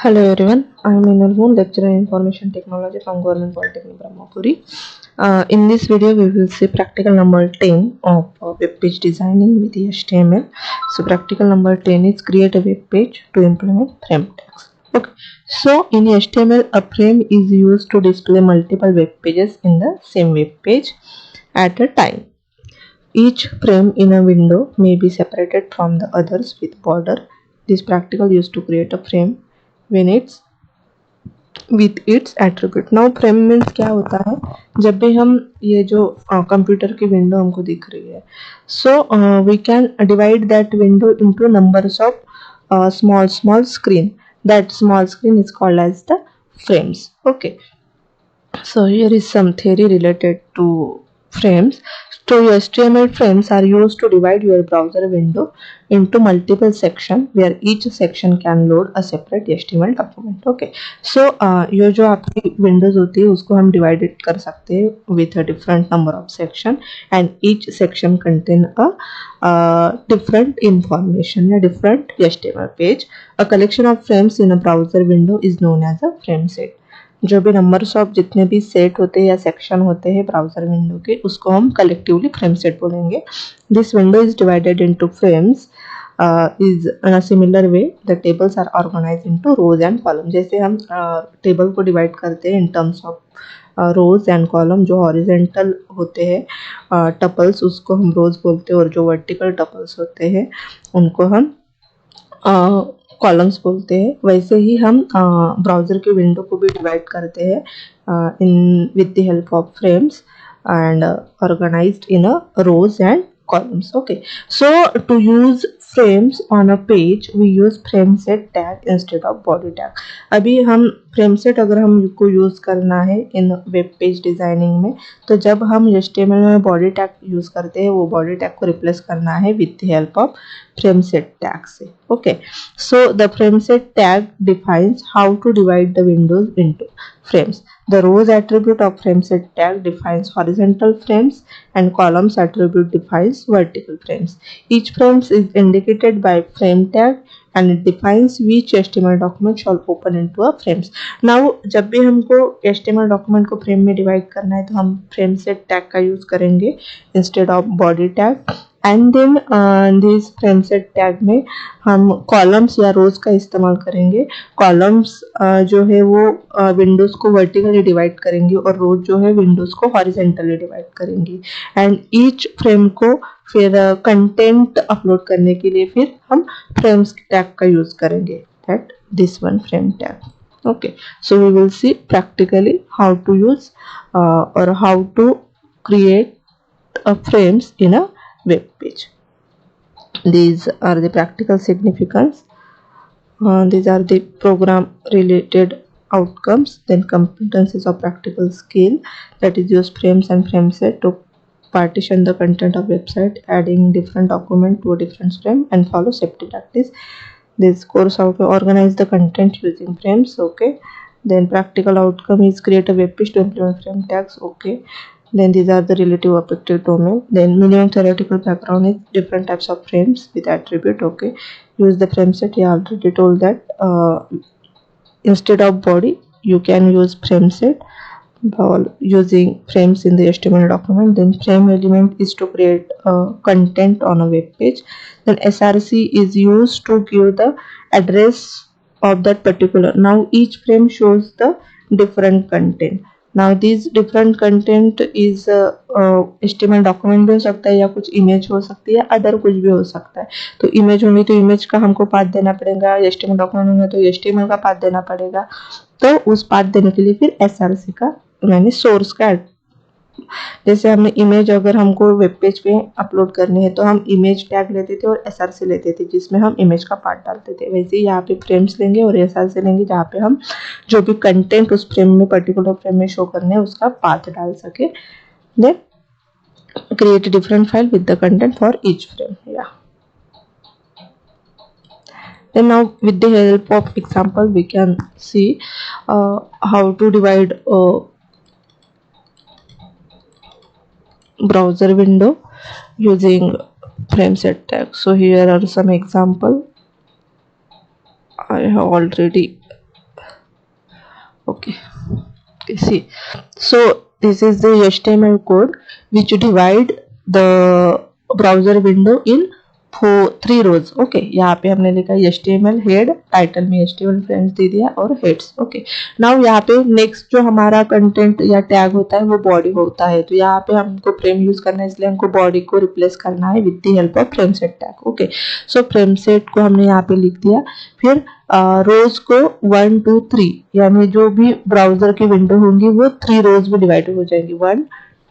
Hello everyone, I am Inal Moon, lecturer in Information Technology from Government Polytechnic Brahmapuri. In this video, we will see practical number 10 of web page designing with HTML. So, practical number 10 is create a web page to implement frame tags. Okay, so in HTML, a frame is used to display multiple web pages in the same web page at a time. Each frame in a window may be separated from the others with border. This practical used to create a frame when it's with its attribute. Now frame means क्या होता है, जब भी हम ये जो computer की window हमको दिख रही है, so we can divide that window into numbers of small screen. That small screen is called as the frames. Okay, so here is some theory related to frames. So HTML frames are used to divide your browser window into multiple sections where each section can load a separate HTML document. Okay, so ये जो आपकी windows होती है उसको हम divided कर सकते हैं with a different number of section and each section contain a different information, a different HTML page. A collection of frames in a browser window is known as a frame set. जो भी numbers of जितने भी set होते हैं या section होते हैं browser window के, उसको हम कलेक्टिवली फ्रेम सेट बोलेंगे. This window is divided into frames is in a similar way. The tables are organized into rows and columns. जैसे हम टेबल को डिवाइड करते हैं in terms of rows and column. जो हॉरिजेंटल होते हैं tuples उसको हम रोज बोलते हैं और जो वर्टिकल टपल्स होते हैं उनको हम कॉलम्स बोलते हैं. वैसे ही हम ब्राउज़र की विंडो को भी डिवाइड करते हैं in with the help of frames and organized in a rows and columns. Okay, so to use frames on a page we use frame set tag instead of body tag. अभी हम frame set अगर हमको use करना है इन web page designing में, तो जब हम HTML में बॉडी टैग यूज करते हैं वो बॉडी टैग को रिप्लेस करना है with the help of frame set tag से. Okay, so the frame set tag defines how to divide the windows into frames. The rows attribute of frame set tag defines horizontal frames and columns attribute defines vertical frames. Each frame is indicated by frame tag and it defines which HTML document shall open into a frames. Now जब भी हमको HTML document को frame में divide करना है तो हम frame set tag का यूज करेंगे instead of body tag. And then this frame set tag में हम कॉलम्स या रोज का इस्तेमाल करेंगे. कॉलम्स जो है वो विंडोज को वर्टिकली डिवाइड करेंगे और रोज जो है विंडोज को हॉरिजेंटली डिवाइड करेंगी. एंड ईच फ्रेम को फिर कंटेंट अपलोड करने के लिए फिर हम फ्रेम्स टैग का यूज करेंगे, that this one frame tag. Okay, so we will see practically how to use or how to create frames in a web page. These are the practical significance. These are the program related outcomes. Then competencies of practical skill, that is use frames and frame set to partition the content of website, adding different document to a different frame and follow safety practice. This course how to organize the content using frames. Okay, then practical outcome is create a web page to implement frame tags. Okay, then these are the relative objective domain. Then minimum theoretical background is different types of frames with attribute. Okay, use the frame set. I already told that instead of body you can use frame set using frames in the HTML document. Then frame element is to create content on a web page. Then SRC is used to give the address of that particular. Now each frame shows the different content. Now these different content is HTML document भी हो सकता है या कुछ image हो सकती है, other कुछ भी हो सकता है. तो इमेज होंगी तो इमेज का हमको पाथ देना पड़ेगा, HTML डॉक्यूमेंट होंगे तो HTML का पाथ देना पड़ेगा. तो उस पाथ देने के लिए फिर SRC का यानी सोर्स का, जैसे हमने इमेज अगर हमको वेब पेज पे अपलोड करनी है तो हम इमेज टैग लेते थे और SRC लेते थे जिसमें हम इमेज का पार्ट डालते थे. वैसे ही यहाँ पे फ्रेम्स लेंगे और SRC लेंगे जहाँ पे हम जो भी कंटेंट उस फ्रेम में पर्टिकुलर फ्रेम में शो करने है उसका पाथ डाल सके. Then create different file with the content for each frame. या then now with the help of example we can see how to divide browser window using frame set tag. So here are some example. I have already Okay, see, so this is the HTML code which divide the browser window in 3 rows. Okay, यहाँ पे हमने लिखा HTML head, title में HTML friends they दिया और heads. Okay, now यहाँ पे next जो हमारा कंटेंट या टैग होता है वो बॉडी होता है. तो यहाँ पे हमको फ्रेम यूज करना है, इसलिए हमको बॉडी को रिप्लेस करना है with the help of frame set tag. Okay, so frame set को हमने यहाँ पे लिख दिया. फिर रोज को 1 2 3 यानी जो भी ब्राउजर की विंडो होंगी वो 3 रोज में डिवाइड हो जाएंगी. 1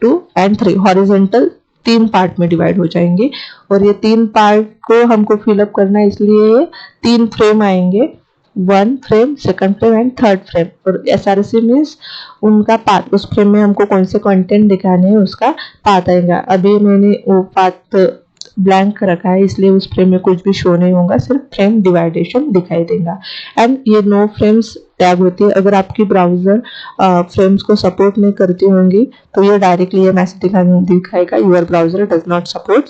2 एंड 3 हॉरिजॉन्टल 3 पार्ट में डिवाइड हो जाएंगे. और ये 3 पार्ट को हमको फिलअप करना है, इसलिए 3 फ्रेम आएंगे. 1 frame, second frame and third frame. और SRC मीन्स उनका पाथ, उस फ्रेम में हमको कौन से कंटेंट दिखाने हैं उसका पाथ आएगा. अभी मैंने वो पाथ ब्लैंक रखा है, इसलिए उस फ्रेम में कुछ भी शो नहीं होगा, सिर्फ फ्रेम डिवाइडेशन दिखाई देगा. एंड ये नो फ्रेम्स टैग होती है. अगर आपकी ब्राउजर फ्रेम्स को सपोर्ट नहीं करती होंगी तो ये डायरेक्टली ये मैसेज दिखाएगा your browser does not support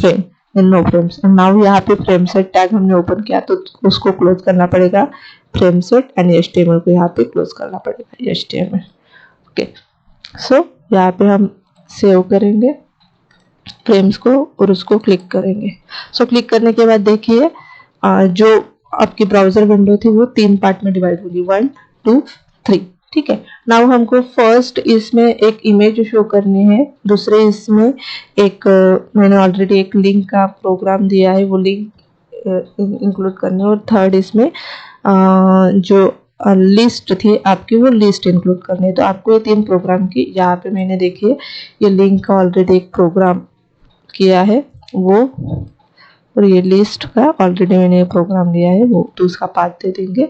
frame in no frames. And now यहाँ पे फ्रेम सेट टैग हमने ओपन किया तो उसको क्लोज करना पड़ेगा. फ्रेम सेट एंड HTML को यहाँ पे क्लोज करना पड़ेगा. HTML. ओके, सो यहाँ पे हम सेव करेंगे फ्रेम्स को और उसको क्लिक करेंगे. सो क्लिक करने के बाद देखिए जो आपकी ब्राउजर विंडो थी वो 3 पार्ट में डिवाइड होगी. 1 2 3. ठीक है, नाउ हमको फर्स्ट इसमें एक इमेज शो करनी है, दूसरे इसमें एक मैंने ऑलरेडी एक लिंक का प्रोग्राम दिया है वो लिंक इंक्लूड करने, और थर्ड इसमें जो लिस्ट थी आपकी वो लिस्ट इंक्लूड करनी है. तो आपको ये 3 प्रोग्राम की, यहाँ पे मैंने देखिए ये लिंक का ऑलरेडी एक प्रोग्राम किया है वो, और ये लिस्ट का ऑलरेडी मैंने प्रोग्राम दिया है वो, तो उसका पाथ दे देंगे.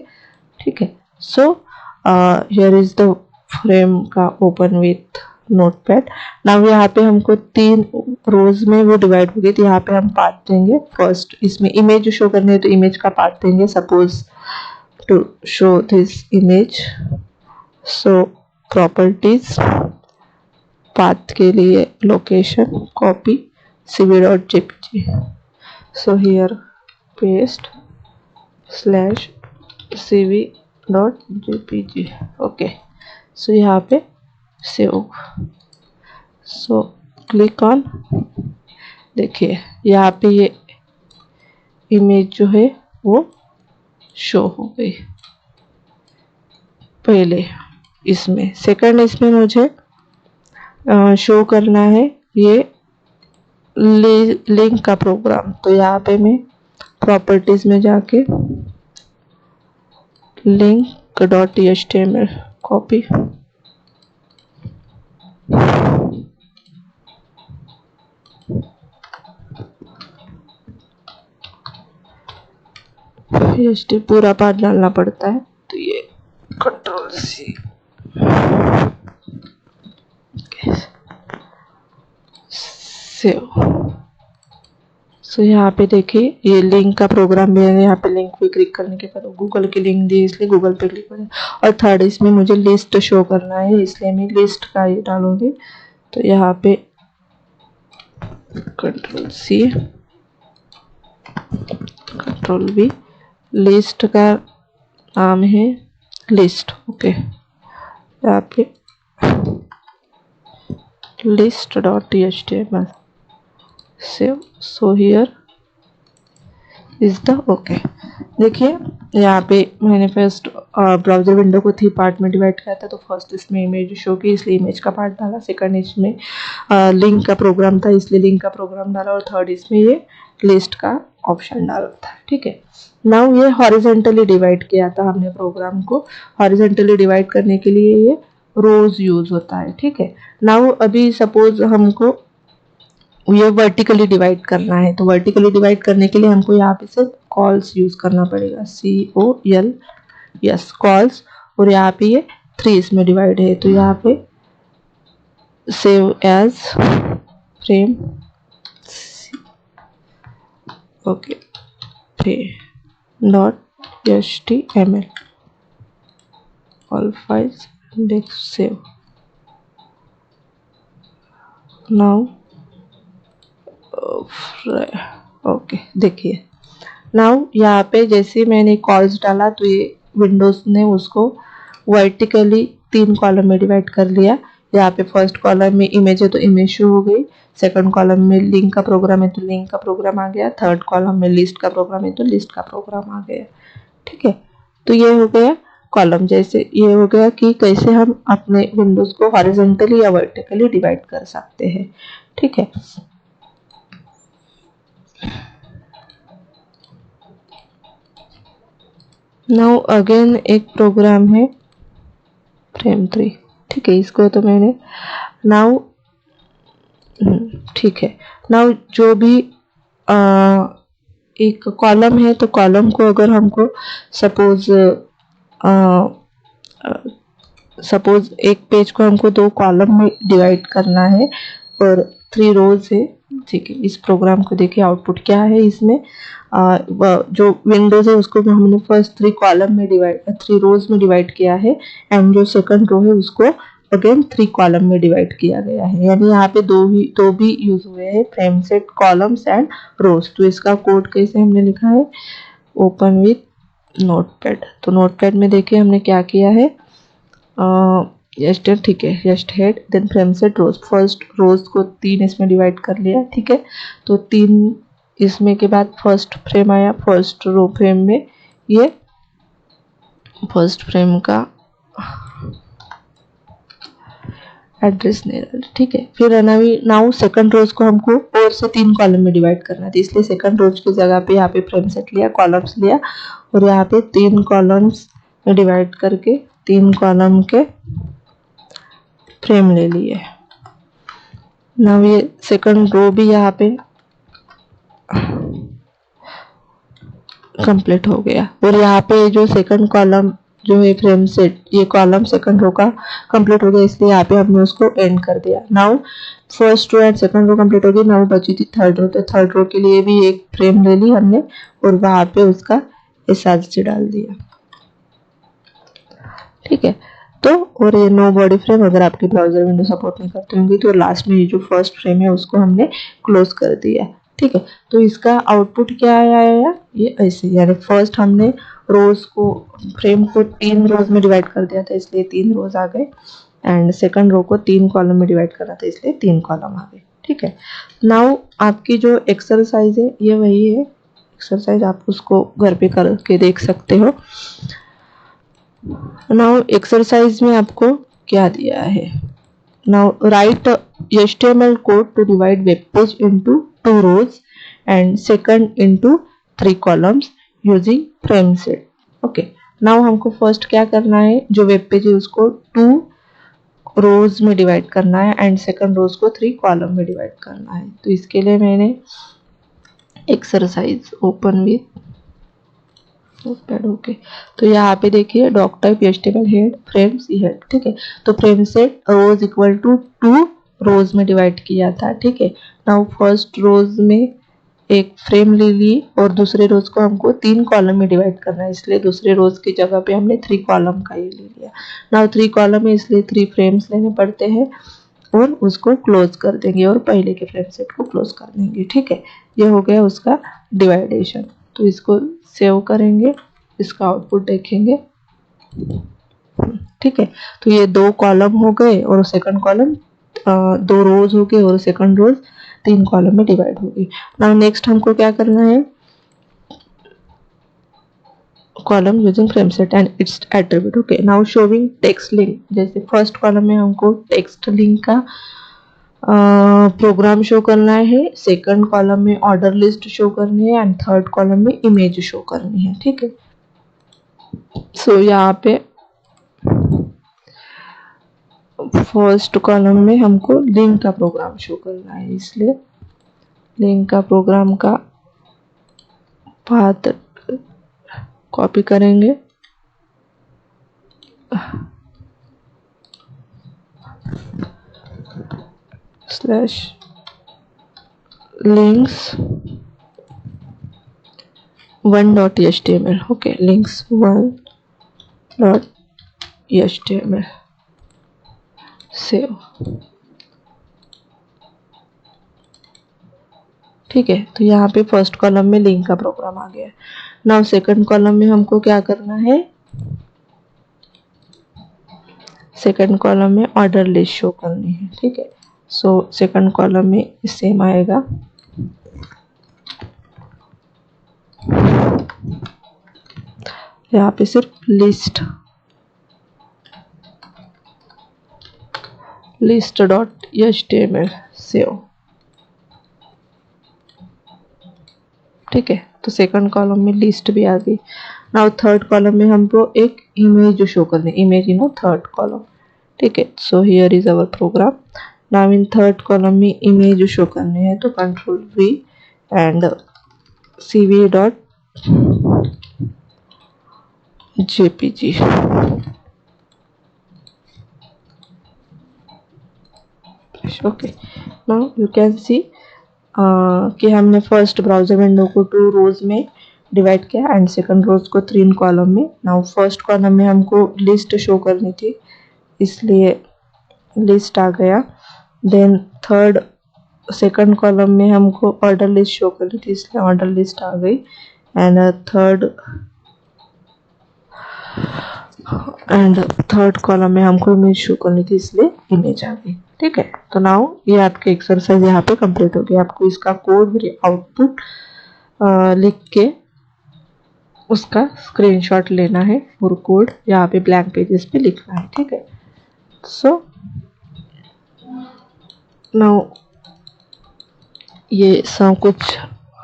ठीक है, so here is the frame का ओपन विथ नोटपैड. नाउ यहाँ पे हमको 3 रोज में वो डिवाइड हो गई, तो यहाँ पे हम पाथ देंगे. फर्स्ट इसमें इमेज शो करनी है तो इमेज का पाथ देंगे. Suppose to show this image, so properties, path के लिए location, copy cv.jpg. so here paste /cv.jpg. okay, so यहाँ पे सेव. सो क्लिक ऑन, देखिए यहाँ पे ये इमेज जो है वो शो हो गई पहले इसमें. सेकंड इसमें मुझे शो करना है ये लिंक का प्रोग्राम. तो यहाँ पे मैं प्रॉपर्टीज में जाके link.html कॉपी, पूरा पाथ डालना पड़ता है, तो ये Ctrl+C. सेव. सो यहाँ पे देखिए ये लिंक का प्रोग्राम भी है. यहाँ पे लिंक पे क्लिक करने के बाद गूगल की लिंक दी, इसलिए गूगल पे क्लिक करें. और थर्ड इसमें मुझे लिस्ट शो करना है, इसलिए मैं लिस्ट का ये डालूंगी. तो यहाँ पे Ctrl+C Ctrl+V, लिस्ट का नाम है लिस्ट. ओके, यहाँ पे list.html save. so here is the okay. देखिए यहाँ पे मैंने फर्स्ट ब्राउजर विंडो को 3 पार्ट में डिवाइड किया था. तो फर्स्ट इसमें इमेज शो की, इसलिए इमेज का पार्ट डाला. सेकंड इसमें लिंक का प्रोग्राम था, इसलिए लिंक का प्रोग्राम डाला. और थर्ड इसमें ये लिस्ट का ऑप्शन डाला था. ठीक है, नाउ ये हॉरिजॉन्टली डिवाइड किया था हमने प्रोग्राम को. हॉरिजॉन्टली डिवाइड करने के लिए ये रोज यूज होता है. ठीक है, नाउ अभी सपोज हमको ये वर्टिकली डिवाइड करना है, तो वर्टिकली डिवाइड करने के लिए हमको यहाँ पे सिर्फ कॉल्स यूज करना पड़ेगा. COL, yes, calls. और यहाँ पे ये 3 इसमें डिवाइड है, तो यहाँ पे save as frame, okay, .html all files index save. now okay, देखिए नाउ यहाँ पे जैसे मैंने कॉल्स डाला तो ये विंडोज ने उसको वर्टिकली 3 कॉलम में डिवाइड कर लिया। यहाँ पे फर्स्ट कॉलम में इमेज है तो इमेज शो हो गई, सेकंड कॉलम में लिंक का प्रोग्राम है तो लिंक का प्रोग्राम आ गया, थर्ड कॉलम में लिस्ट का प्रोग्राम है तो लिस्ट का प्रोग्राम आ गया। ठीक है, तो ये हो गया कॉलम। जैसे ये हो गया कि कैसे हम अपने विंडोज को हॉरिजॉन्टली या वर्टिकली डिवाइड कर सकते हैं। ठीक है, नाउ अगेन एक प्रोग्राम है फ्रेम 3। ठीक है, इसको तो मैंने नाउ ठीक है, नाउ जो भी एक कॉलम है तो कॉलम को अगर हमको सपोज एक पेज को हमको 2 कॉलम में डिवाइड करना है और 3 रोज है। ठीक है, इस प्रोग्राम को देखिए आउटपुट क्या है। इसमें जो विंडोज है उसको हमने फर्स्ट 3 कॉलम में डिवाइड 3 रोज में डिवाइड किया है एंड जो सेकंड रो है उसको अगेन 3 कॉलम में डिवाइड किया गया है। यानी यहाँ पे दो भी यूज हुए हैं, frame set, columns and rows. तो इसका कोड कैसे हमने लिखा है, ओपन विथ नोटपैड। तो नोटपैड में देखिए हमने क्या किया है, ठीक है, just head then frame set rows. First rows को 3 इसमें डिवाइड कर लिया। ठीक है, तो 3 इसमें के बाद फर्स्ट फ्रेम आया, फर्स्ट रो फ्रेम में ये फर्स्ट फ्रेम का एड्रेस नहीं डाला। ठीक है, फिर नाउ सेकंड रोज को हमको और से 3 कॉलम में डिवाइड करना है, इसलिए सेकंड रोज की जगह पे यहाँ पे फ्रेम सेट लिया, कॉलम्स लिया और यहाँ पे 3 कॉलम्स में डिवाइड करके 3 कॉलम के फ्रेम ले लिए। नाउ ये सेकंड रो भी यहाँ पे कंप्लीट हो गया और यहाँ पे जो सेकंड कॉलम जो है फ्रेम सेट, ये कॉलम सेकंड रो का कंप्लीट हो गया, इसलिए यहाँ पे हमने उसको एंड कर दिया। Now first row and second row complete हो गई। नाउ बची थी थर्ड रो, तो थर्ड रो के लिए भी एक फ्रेम ले ली हमने और वहां पे उसका एसआरसी डाल दिया। ठीक है, तो और ये नो बॉडी फ्रेम अगर आपके ब्राउजर विंडो सपोर्ट नहीं करते होंगे तो लास्ट में ये जो फर्स्ट फ्रेम है उसको हमने क्लोज कर दिया। ठीक है, तो इसका आउटपुट क्या आया, ये ऐसे, यानी फर्स्ट हमने रोज को फ्रेम को 3 रोज में डिवाइड कर दिया था इसलिए 3 रोज आ गए एंड सेकंड रो को 3 कॉलम में डिवाइड करना था इसलिए 3 कॉलम आ गए। ठीक है, नाउ आपकी जो एक्सरसाइज है ये वही है एक्सरसाइज, आप उसको घर पे करके देख सकते हो। नाउ एक्सरसाइज में आपको क्या दिया है, now right HTML code to divide web page into 2 rows and second into 3 columns using frame set। Okay, now हमको फर्स्ट क्या करना है, जो वेब पेज है उसको 2 रोज में डिवाइड करना है एंड सेकंड रोज को 3 कॉलम में डिवाइड करना है। तो इसके लिए मैंने exercise open with notepad. Okay, तो यहाँ पे देखिए doc type HTML head frames head. ठीक है, तो frame set rows equal to 2 rows में डिवाइड किया था। ठीक है, नाउ फर्स्ट रोज में एक फ्रेम ले ली और दूसरे रोज को हमको 3 कॉलम में डिवाइड करना है इसलिए दूसरे रोज की जगह पे हमने 3 कॉलम का ही ले लिया। नाउ 3 कॉलम है इसलिए 3 फ्रेम्स लेने पड़ते हैं और उसको क्लोज कर देंगे और पहले के फ्रेम सेट को क्लोज कर देंगे। ठीक है, ये हो गया उसका डिवाइडेशन। तो इसको सेव करेंगे, इसका आउटपुट देखेंगे। ठीक है, तो ये 2 कॉलम हो गए और सेकंड कॉलम 2 रोज हो गए और सेकंड रोज 3 कॉलम में डिवाइड हो गई। नाउ नेक्स्ट हमको क्या करना है, column using frame set and it's attribute. Okay, now showing text link, जैसे फर्स्ट कॉलम में हमको टेक्स्ट लिंक का प्रोग्राम शो करना है, सेकंड कॉलम में ऑर्डर लिस्ट शो करनी है एंड थर्ड कॉलम में इमेज शो करनी है। ठीक है, सो यहाँ पे फर्स्ट कॉलम में हमको लिंक का प्रोग्राम शो करना है इसलिए लिंक का प्रोग्राम का पाथ कॉपी करेंगे slash links 1.html। Okay, links 1.html save. ठीक है, तो यहाँ पे फर्स्ट कॉलम में लिंक का प्रोग्राम आ गया। नाउ सेकंड कॉलम में हमको क्या करना है, सेकंड कॉलम में ऑर्डर लिस्ट शो करनी है, ठीक है। सो सेकंड कॉलम में सेम आएगा, यहाँ पे सिर्फ लिस्ट डॉट HTML सेव, ठीक है। तो सेकंड कॉलम में लिस्ट भी आ गई। नाउ थर्ड कॉलम में हमको एक इमेज शो करनी, इमेज इन थर्ड कॉलम, ठीक है। So here is our program. Now in third column में इमेज शो करनी है, तो control V and CV dot JPG, okay. Now you can see कि हमने फर्स्ट ब्राउजर विंडो को 2 रोज में डिवाइड किया एंड सेकंड रोज को 3 कॉलम में। नाउ फर्स्ट कॉलम में हमको लिस्ट शो करनी थी, इसलिए लिस्ट आ गया। देन थर्ड सेकंड कॉलम में हमको ऑर्डर लिस्ट शो करनी थी, इसलिए ऑर्डर लिस्ट आ गई। एंड थर्ड कॉलम में हमको इमेज शो करनी थी, इसलिए इमेज आ गई, ठीक है। तो नाउ ये आपके एक्सरसाइज यहाँ पे कंप्लीट हो गया। आपको इसका कोड आउटपुट लिख के उसका स्क्रीनशॉट लेना है और कोड यहाँ पे ब्लैंक पेजेस पे लिखना है, ठीक है। सो नाउ ये सब कुछ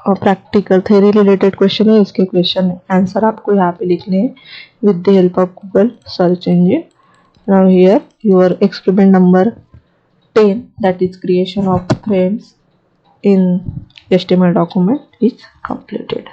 प्रैक्टिकल थ्योरी रिलेटेड क्वेश्चन है, इसके क्वेश्चन आंसर आपको यहाँ पे लिखने हैं with the help of Google search engine. Now here your experiment number 10, that is creation of frames in HTML document, is completed.